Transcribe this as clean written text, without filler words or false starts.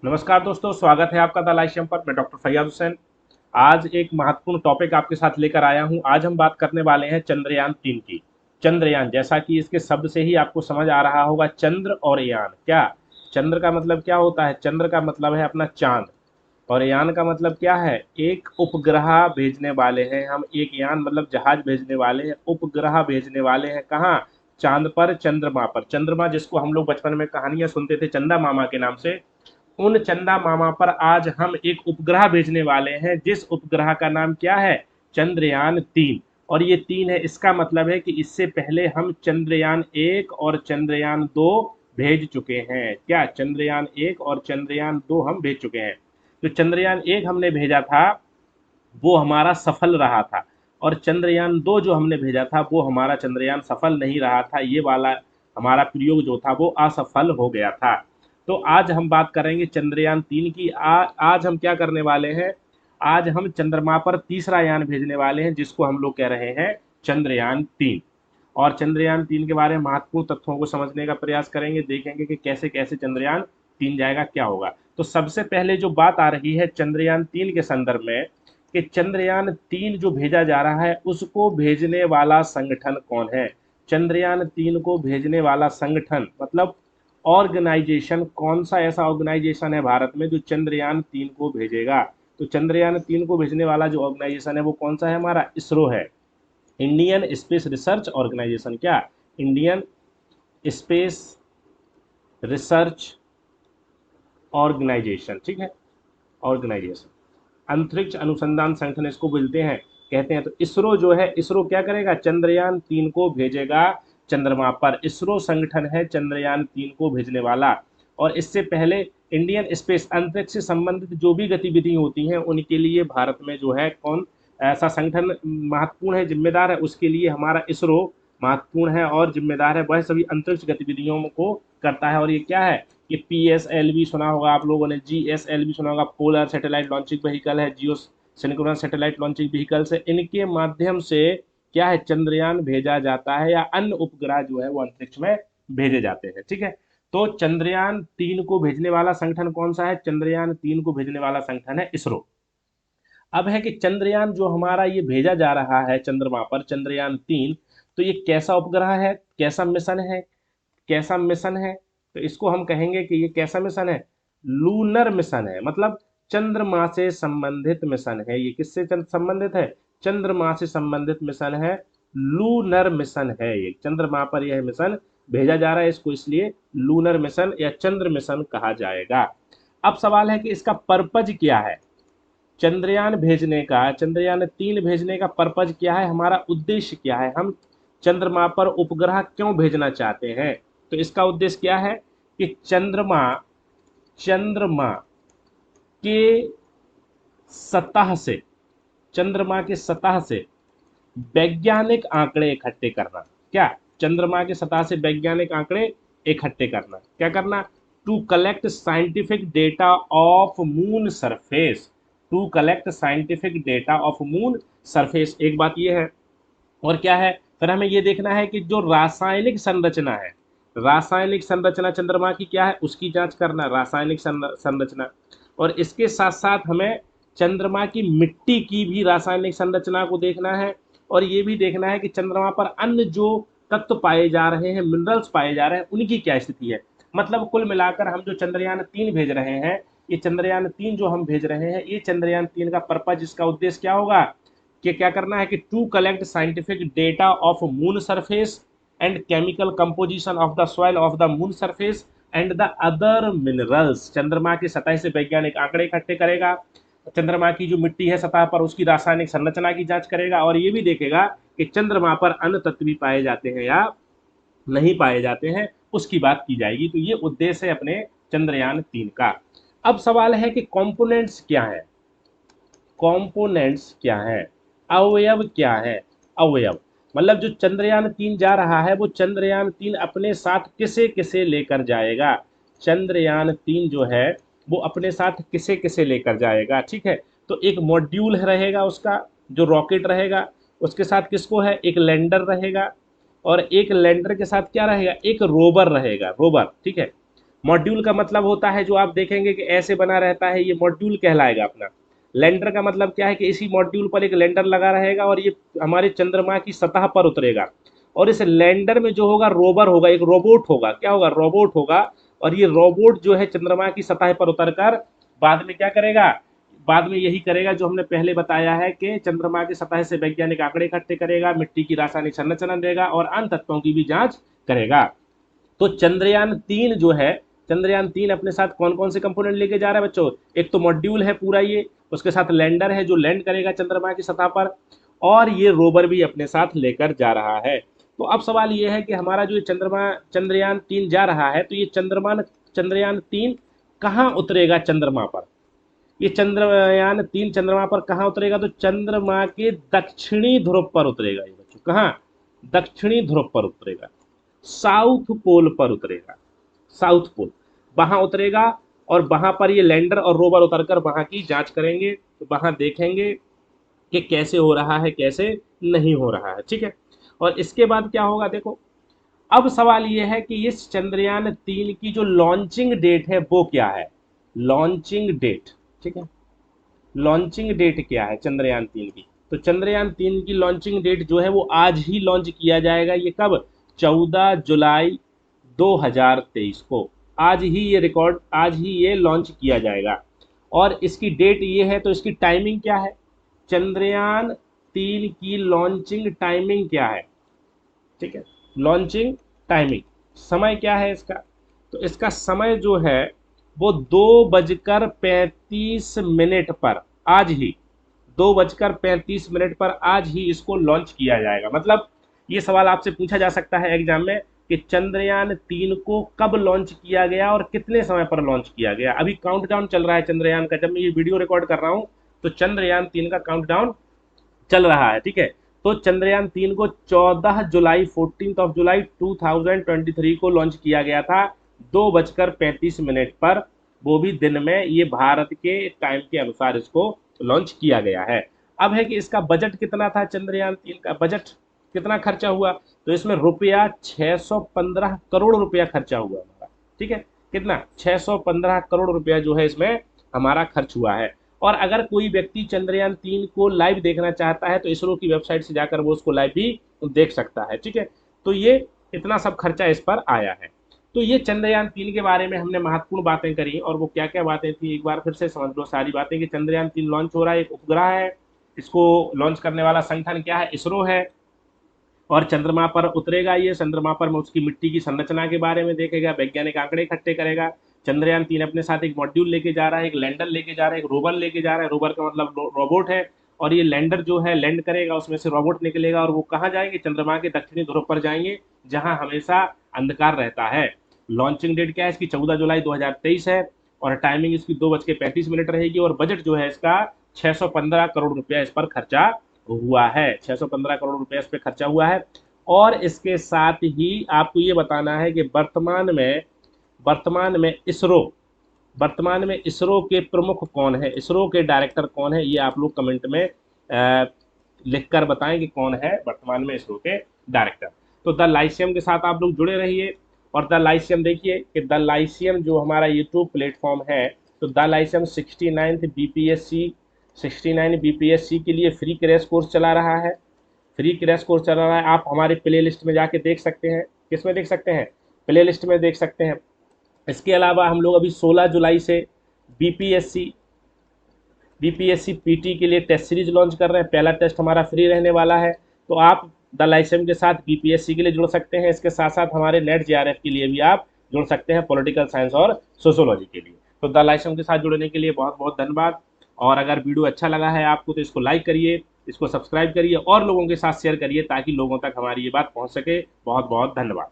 नमस्कार दोस्तों, स्वागत है आपका द लाइफ शैम पर। मैं डॉक्टर फैयाज हुसैन आज एक महत्वपूर्ण टॉपिक आपके साथ लेकर आया हूं। आज हम बात करने वाले हैं चंद्रयान 3 की। चंद्रयान, जैसा कि इसके शब्द से ही आपको समझ आ रहा होगा, चंद्र और यान। क्या चंद्र का मतलब क्या होता है? चंद्र का मतलब है अपना चांद, और यान का मतलब क्या है? एक उपग्रह भेजने वाले हैं हम। एक यान मतलब जहाज भेजने वाले हैं, उपग्रह भेजने वाले हैं। कहाँ? चांद पर, चंद्रमा पर। चंद्रमा जिसको हम लोग बचपन में कहानियां सुनते थे चंदा मामा के नाम से, उन चंदा मामा पर आज हम एक उपग्रह भेजने वाले हैं, जिस उपग्रह का नाम क्या है? चंद्रयान 3। और ये 3 है, इसका मतलब है कि इससे पहले हम चंद्रयान 1 और चंद्रयान 2 भेज चुके हैं। क्या? चंद्रयान 1 और चंद्रयान 2 हम भेज चुके हैं। जो चंद्रयान 1 हमने भेजा था वो हमारा सफल रहा था, और चंद्रयान 2 जो हमने भेजा था वो हमारा चंद्रयान सफल नहीं रहा था। ये वाला हमारा प्रयोग जो था वो असफल हो गया था। तो आज हम बात करेंगे चंद्रयान 3 की। आज हम क्या करने वाले हैं? आज हम चंद्रमा पर तीसरा यान भेजने वाले हैं, जिसको हम लोग कह रहे हैं चंद्रयान 3। और चंद्रयान 3 के बारे में महत्वपूर्ण तथ्यों को समझने का प्रयास करेंगे, देखेंगे कि कैसे कैसे चंद्रयान 3 जाएगा, क्या होगा। तो सबसे पहले जो बात आ रही है चंद्रयान 3 के संदर्भ में, कि चंद्रयान 3 जो भेजा जा रहा है उसको भेजने वाला संगठन कौन है? चंद्रयान 3 को भेजने वाला संगठन मतलब ऑर्गेनाइजेशन, कौन सा ऐसा ऑर्गेनाइजेशन है भारत में जो चंद्रयान 3 को भेजेगा? तो चंद्रयान 3 को भेजने वाला जो ऑर्गेनाइजेशन है वो कौन सा है? हमारा इसरो है, इंडियन स्पेस रिसर्च ऑर्गेनाइजेशन। क्या? इंडियन स्पेस रिसर्च ऑर्गेनाइजेशन, ठीक है, ऑर्गेनाइजेशन। अंतरिक्ष अनुसंधान संगठन इसको बोलते हैं, कहते हैं। तो इसरो जो है, इसरो क्या करेगा? चंद्रयान 3 को भेजेगा चंद्रमा पर। इसरो संगठन है चंद्रयान 3 को भेजने वाला। और इससे पहले इंडियन स्पेस, अंतरिक्ष से संबंधित जो भी गतिविधि होती हैं उनके लिए भारत में जो है कौन ऐसा संगठन महत्वपूर्ण है, जिम्मेदार है, उसके लिए हमारा इसरो महत्वपूर्ण है और जिम्मेदार है। वह सभी अंतरिक्ष गतिविधियों को करता है। और ये क्या है? ये PSLV सुना होगा आप लोगों ने, GSLV सुना होगा, पोलर सैटेलाइट लॉन्चिंग व्हीकल है, जियो सिंक्रोनस सैटेलाइट लॉन्चिंग व्हीकल्स है। इनके माध्यम से क्या है? चंद्रयान भेजा जाता है, या अन्य उपग्रह जो है वो अंतरिक्ष में भेजे जाते हैं, ठीक है। तो चंद्रयान 3 को भेजने वाला संगठन कौन सा है? चंद्रयान 3 को भेजने वाला संगठन है इसरो। अब है कि चंद्रयान जो हमारा ये भेजा जा रहा है चंद्रमा पर, चंद्रयान 3, तो ये कैसा उपग्रह है, कैसा मिशन है? कैसा मिशन है? तो इसको हम कहेंगे कि ये कैसा मिशन है? लूनर मिशन है, मतलब चंद्रमा से संबंधित मिशन है। ये किससे संबंधित है? चंद्रमा से संबंधित मिशन है, लूनर मिशन है। ये चंद्रमा पर यह मिशन भेजा जा रहा है, इसको इसलिए लूनर मिशन या चंद्र मिशन कहा जाएगा। अब सवाल है कि इसका पर्पज क्या है? चंद्रयान 3 भेजने का पर्पज क्या है? हमारा उद्देश्य क्या है? हम चंद्रमा पर उपग्रह क्यों भेजना चाहते हैं? तो इसका उद्देश्य क्या है? कि चंद्रमा चंद्रमा के सतह से चंद्रमा के सतह से वैज्ञानिक आंकड़े इकट्ठे करना। क्या? चंद्रमा की सतह से वैज्ञानिक आंकड़े इकट्ठे करना। क्या करना? To collect scientific data of moon surface. To collect scientific data of moon surface, एक बात यह है। और क्या है? फिर हमें ये देखना है कि जो रासायनिक संरचना है, रासायनिक संरचना चंद्रमा की क्या है उसकी जांच करना, रासायनिक संरचना। और इसके साथ साथ हमें चंद्रमा की मिट्टी की भी रासायनिक संरचना को देखना है। और ये भी देखना है कि चंद्रमा पर अन्य जो तत्व पाए जा रहे हैं, मिनरल्स पाए जा रहे हैं, उनकी क्या स्थिति है। मतलब कुल मिलाकर हम जो चंद्रयान 3 भेज रहे हैं, ये चंद्रयान 3 जो हम भेज रहे हैं, ये चंद्रयान 3 का पर्पज, इसका उद्देश्य क्या होगा? कि क्या करना है कि to collect scientific data of moon surface and chemical composition of the soil of the moon surface and the other minerals. चंद्रमा की सतह से वैज्ञानिक आंकड़े इकट्ठे करेगा, चंद्रमा की जो मिट्टी है सतह पर उसकी रासायनिक संरचना की जांच करेगा, और ये भी देखेगा कि चंद्रमा पर अन्य तत्व भी पाए जाते हैं या नहीं पाए जाते हैं, उसकी बात की जाएगी। तो ये उद्देश्य है अपने चंद्रयान 3 का। अब सवाल है कि कंपोनेंट्स क्या है? कंपोनेंट्स क्या है? अवयव क्या है? अवयव मतलब जो चंद्रयान 3 जा रहा है वो चंद्रयान 3 अपने साथ किसे किसे लेकर जाएगा? चंद्रयान 3 जो है वो अपने साथ किसे किसे लेकर जाएगा, ठीक है। तो एक मॉड्यूल रहेगा उसका, जो रॉकेट रहेगा। उसके साथ किसको है? एक लैंडर रहेगा। और एक लैंडर के साथ क्या रहेगा? एक रोवर रहेगा, रोवर, ठीक है। मॉड्यूल का मतलब होता है जो आप देखेंगे कि ऐसे बना रहता है, ये मॉड्यूल कहलाएगा अपना। लैंडर का मतलब क्या है कि इसी मॉड्यूल पर एक लैंडर लगा रहेगा और ये हमारे चंद्रमा की सतह पर उतरेगा। और इस लैंडर में जो होगा रोवर होगा, एक रोबोट होगा, क्या होगा, रोबोट होगा। और ये रोबोट जो है चंद्रमा की सतह पर उतरकर बाद में क्या करेगा, बाद में यही करेगा जो हमने पहले बताया है कि चंद्रमा की सतह से वैज्ञानिक आंकड़े इकट्ठे करेगा, मिट्टी की रासायनिक संरचना देगा और अन्य तत्वों की भी जांच करेगा। तो चंद्रयान 3 जो है, चंद्रयान 3 अपने साथ कौन कौन से कंपोनेंट लेके जा रहा है बच्चों? एक तो मॉड्यूल है पूरा ये, उसके साथ लैंडर है जो लैंड करेगा चंद्रमा की सतह पर, और ये रोवर भी अपने साथ लेकर जा रहा है। तो अब सवाल ये है कि हमारा जो चंद्रयान 3 जा रहा है, तो ये चंद्रयान 3 कहाँ उतरेगा चंद्रमा पर? ये चंद्रयान 3 चंद्रमा पर कहाँ उतरेगा? तो चंद्रमा के दक्षिणी ध्रुव पर उतरेगा ये बच्चों। कहाँ? दक्षिणी ध्रुव पर उतरेगा, साउथ पोल पर उतरेगा, साउथ पोल वहां उतरेगा। और वहां पर ये लैंडर और रोवर उतरकर वहां की जांच करेंगे, तो वहां देखेंगे कि कैसे हो रहा है, कैसे नहीं हो रहा है, ठीक है। और इसके बाद क्या होगा देखो, अब सवाल ये है कि इस चंद्रयान 3 की जो लॉन्चिंग डेट है वो क्या है? लॉन्चिंग डेट, ठीक है, लॉन्चिंग डेट क्या है चंद्रयान 3 की? तो चंद्रयान 3 की लॉन्चिंग डेट जो है वो आज ही लॉन्च किया जाएगा। ये कब? 14 जुलाई 2023 को। आज ही ये रिकॉर्ड, आज ही ये लॉन्च किया जाएगा। और इसकी डेट ये है, तो इसकी टाइमिंग क्या है? चंद्रयान 3 की लॉन्चिंग टाइमिंग क्या है? ठीक है, लॉन्चिंग टाइमिंग, समय क्या है इसका? तो इसका समय जो है वो 2:35 पर, आज ही 2:35 पर आज ही इसको लॉन्च किया जाएगा। मतलब ये सवाल आपसे पूछा जा सकता है एग्जाम में कि चंद्रयान 3 को कब लॉन्च किया गया और कितने समय पर लॉन्च किया गया। अभी काउंटडाउन चल रहा है चंद्रयान का, जब मैं ये वीडियो रिकॉर्ड कर रहा हूँ तो चंद्रयान 3 का काउंटडाउन चल रहा है, ठीक है। तो चंद्रयान 3 को 14 जुलाई, 14 जुलाई 2023 को लॉन्च किया गया था, 2:35 पर, वो भी दिन में। ये भारत के टाइम के अनुसार इसको लॉन्च किया गया है। अब है कि इसका बजट कितना था, चंद्रयान 3 का बजट कितना खर्चा हुआ? तो इसमें रुपया 615 करोड़ रुपया खर्चा हुआ हमारा, ठीक है। कितना? 615 करोड़ रुपया जो है इसमें हमारा खर्च हुआ है। और अगर कोई व्यक्ति चंद्रयान 3 को लाइव देखना चाहता है तो इसरो की वेबसाइट से जाकर वो उसको लाइव भी देख सकता है, ठीक है। तो ये इतना सब खर्चा इस पर आया है। तो ये चंद्रयान 3 के बारे में हमने महत्वपूर्ण बातें करी, और वो क्या क्या बातें थी एक बार फिर से समझ लो सारी बातें। कि चंद्रयान 3 लॉन्च हो रहा है, एक उपग्रह है, इसको लॉन्च करने वाला संगठन क्या है? इसरो है। और चंद्रमा पर उतरेगा ये, चंद्रमा पर में उसकी मिट्टी की संरचना के बारे में देखेगा, वैज्ञानिक आंकड़े इकट्ठे करेगा। चंद्रयान 3 अपने साथ एक मॉड्यूल लेके जा रहा है, एक लैंडर लेके जा रहा है, एक रोवर लेके जा रहा है, रोवर का मतलब रोबोट है। और ये लैंडर जो है लैंड करेगा, उसमें से रोबोट निकलेगा और वो कहाँ जाएंगे? चंद्रमा के दक्षिणी ध्रुव पर जाएंगे, जहाँ हमेशा अंधकार रहता है। लॉन्चिंग डेट क्या है इसकी? 14 जुलाई 2023 है। और टाइमिंग इसकी 2:35 रहेगी। और बजट जो है इसका 615 करोड़ रुपया इस पर खर्चा हुआ है, 615 करोड़ रुपया इस पर खर्चा हुआ है। और इसके साथ ही आपको ये बताना है कि वर्तमान में इसरो के प्रमुख कौन है, इसरो के डायरेक्टर कौन है, ये आप लोग कमेंट में लिखकर बताएं कि कौन है वर्तमान में इसरो के डायरेक्टर। तो द लाइसियम के साथ आप लोग जुड़े रहिए। और द लाइसियम देखिए कि द लाइसियम जो हमारा यूट्यूब प्लेटफॉर्म है, तो द लाइसियम 69 बीपीएससी के लिए फ्री क्रैश कोर्स चला रहा है। फ्री क्रैश कोर्स चल रहा है, आप हमारे प्ले लिस्ट में जाके देख सकते हैं। किस में देख सकते हैं? प्ले लिस्ट में देख सकते हैं। इसके अलावा हम लोग अभी 16 जुलाई से बीपीएससी पीटी के लिए टेस्ट सीरीज लॉन्च कर रहे हैं। पहला टेस्ट हमारा फ्री रहने वाला है, तो आप द लाइसेम के साथ बीपीएससी के लिए जुड़ सकते हैं। इसके साथ साथ हमारे नेट जेआरएफ के लिए भी आप जुड़ सकते हैं, पॉलिटिकल साइंस और सोशोलॉजी के लिए। तो द लाइसेम के साथ जुड़ने के लिए बहुत बहुत धन्यवाद। और अगर वीडियो अच्छा लगा है आपको तो इसको लाइक करिए, इसको सब्सक्राइब करिए और लोगों के साथ शेयर करिए ताकि लोगों तक हमारी ये बात पहुंच सके। बहुत बहुत धन्यवाद।